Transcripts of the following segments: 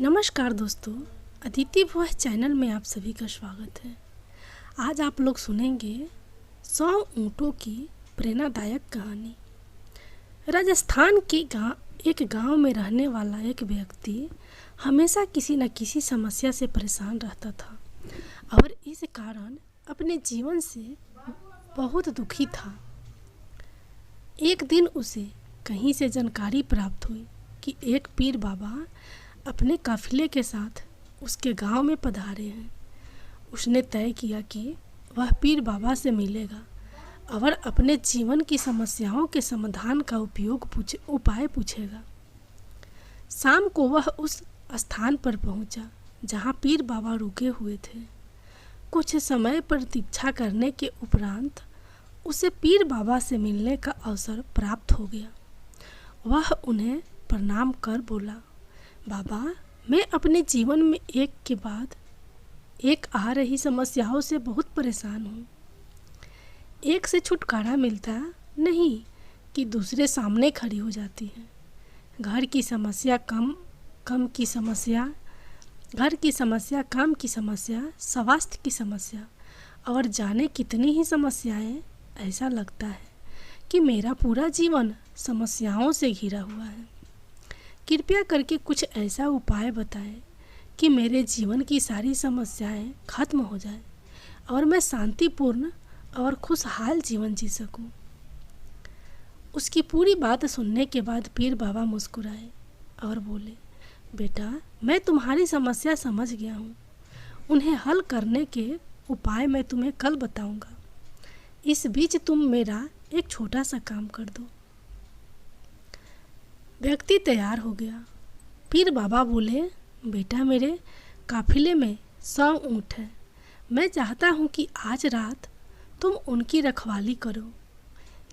नमस्कार दोस्तों, Aditi voice channel में आप सभी का स्वागत है। आज आप लोग सुनेंगे 100 ऊँटों की प्रेरणादायक कहानी। राजस्थान के एक गांव में रहने वाला एक व्यक्ति हमेशा किसी न किसी समस्या से परेशान रहता था और इस कारण अपने जीवन से बहुत दुखी था। एक दिन उसे कहीं से जानकारी प्राप्त हुई कि एक पीर बाबा अपने काफिले के साथ उसके गांव में पधारे हैं। उसने तय किया कि वह पीर बाबा से मिलेगा और अपने जीवन की समस्याओं के समाधान का उपाय पूछेगा। शाम को वह उस स्थान पर पहुंचा जहां पीर बाबा रुके हुए थे। कुछ समय प्रतीक्षा करने के उपरांत उसे पीर बाबा से मिलने का अवसर प्राप्त हो गया। वह उन्हें प्रणाम कर बोला, बाबा, मैं अपने जीवन में एक के बाद एक आ रही समस्याओं से बहुत परेशान हूँ। एक से छुटकारा मिलता नहीं कि दूसरे सामने खड़ी हो जाती है। घर की समस्या, काम की समस्या, स्वास्थ्य की समस्या और जाने कितनी ही समस्याएं। ऐसा लगता है कि मेरा पूरा जीवन समस्याओं से घिरा हुआ है। कृपया करके कुछ ऐसा उपाय बताएं कि मेरे जीवन की सारी समस्याएं खत्म हो जाएं और मैं शांतिपूर्ण और खुशहाल जीवन जी सकूं। उसकी पूरी बात सुनने के बाद पीर बाबा मुस्कुराए और बोले, बेटा, मैं तुम्हारी समस्या समझ गया हूँ। उन्हें हल करने के उपाय मैं तुम्हें कल बताऊंगा। इस बीच तुम मेरा एक छोटा सा काम कर दो। व्यक्ति तैयार हो गया। पीर बाबा बोले, बेटा, मेरे काफिले में 100 ऊँट है। मैं चाहता हूँ कि आज रात तुम उनकी रखवाली करो।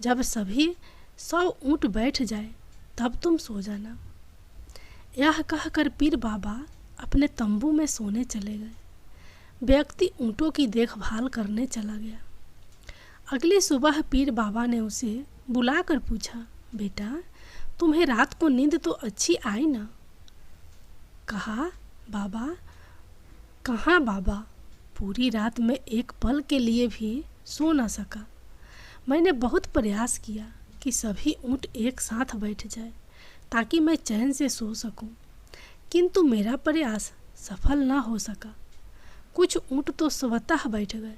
जब सभी 100 ऊँट बैठ जाए तब तुम सो जाना। यह कहकर पीर बाबा अपने तंबू में सोने चले गए। व्यक्ति ऊँटों की देखभाल करने चला गया। अगली सुबह पीर बाबा ने उसे बुलाकर पूछा, बेटा, तुम्हें रात को नींद तो अच्छी आई ना? कहा, बाबा, कहाँ बाबा, पूरी रात में एक पल के लिए भी सो न सका। मैंने बहुत प्रयास किया कि सभी ऊँट एक साथ बैठ जाए ताकि मैं चैन से सो सकूं, किंतु मेरा प्रयास सफल न हो सका। कुछ ऊँट तो स्वतः बैठ गए,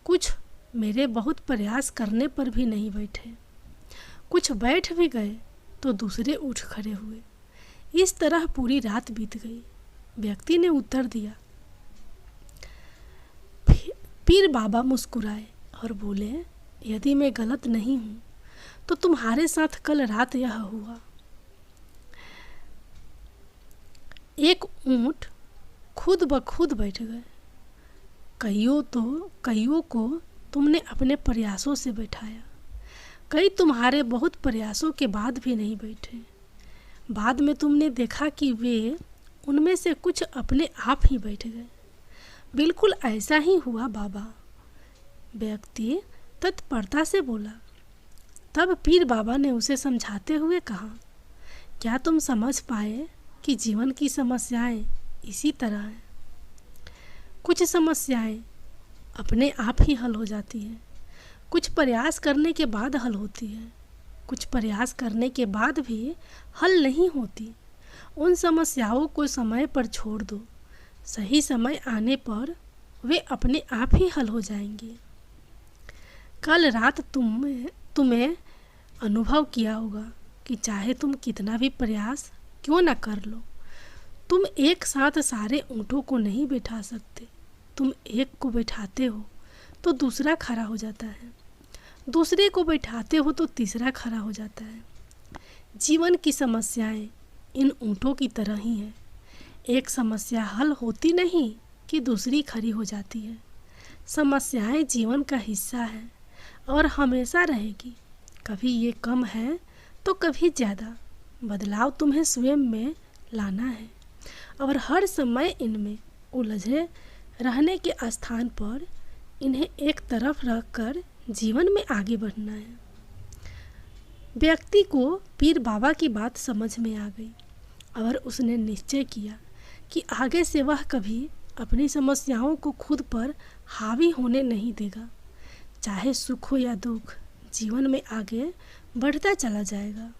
कुछ मेरे बहुत प्रयास करने पर भी नहीं बैठे। कुछ बैठ भी गए तो दूसरे उठ खड़े हुए। इस तरह पूरी रात बीत गई। व्यक्ति ने उत्तर दिया। पीर बाबा मुस्कुराए और बोले, यदि मैं गलत नहीं हूँ तो तुम्हारे साथ कल रात यह हुआ। एक ऊँट खुद ब खुद बैठ गए। कईयों को तुमने अपने प्रयासों से बैठाया। कई तुम्हारे बहुत प्रयासों के बाद भी नहीं बैठे। बाद में तुमने देखा कि वे उनमें से कुछ अपने आप ही बैठ गए। बिल्कुल ऐसा ही हुआ बाबा, व्यक्ति तत्परता से बोला। तब पीर बाबा ने उसे समझाते हुए कहा, क्या तुम समझ पाए कि जीवन की समस्याएं इसी तरह हैं? कुछ समस्याएं अपने आप ही हल हो जाती हैं, कुछ प्रयास करने के बाद हल होती है, कुछ प्रयास करने के बाद भी हल नहीं होती। उन समस्याओं को समय पर छोड़ दो। सही समय आने पर वे अपने आप ही हल हो जाएंगे। कल रात तुम्हें अनुभव किया होगा कि चाहे तुम कितना भी प्रयास क्यों न कर लो, तुम एक साथ सारे ऊँटों को नहीं बैठा सकते। तुम एक को बैठाते हो तो दूसरा खड़ा हो जाता है, दूसरे को बैठाते हो तो तीसरा खड़ा हो जाता है। जीवन की समस्याएं इन ऊँटों की तरह ही हैं। एक समस्या हल होती नहीं कि दूसरी खड़ी हो जाती है। समस्याएं जीवन का हिस्सा है और हमेशा रहेगी। कभी ये कम है तो कभी ज़्यादा। बदलाव तुम्हें स्वयं में लाना है और हर समय इनमें उलझे रहने के स्थान पर इन्हें एक तरफ रखकर जीवन में आगे बढ़ना है। व्यक्ति को पीर बाबा की बात समझ में आ गई और उसने निश्चय किया कि आगे से वह कभी अपनी समस्याओं को खुद पर हावी होने नहीं देगा। चाहे सुख हो या दुख, जीवन में आगे बढ़ता चला जाएगा।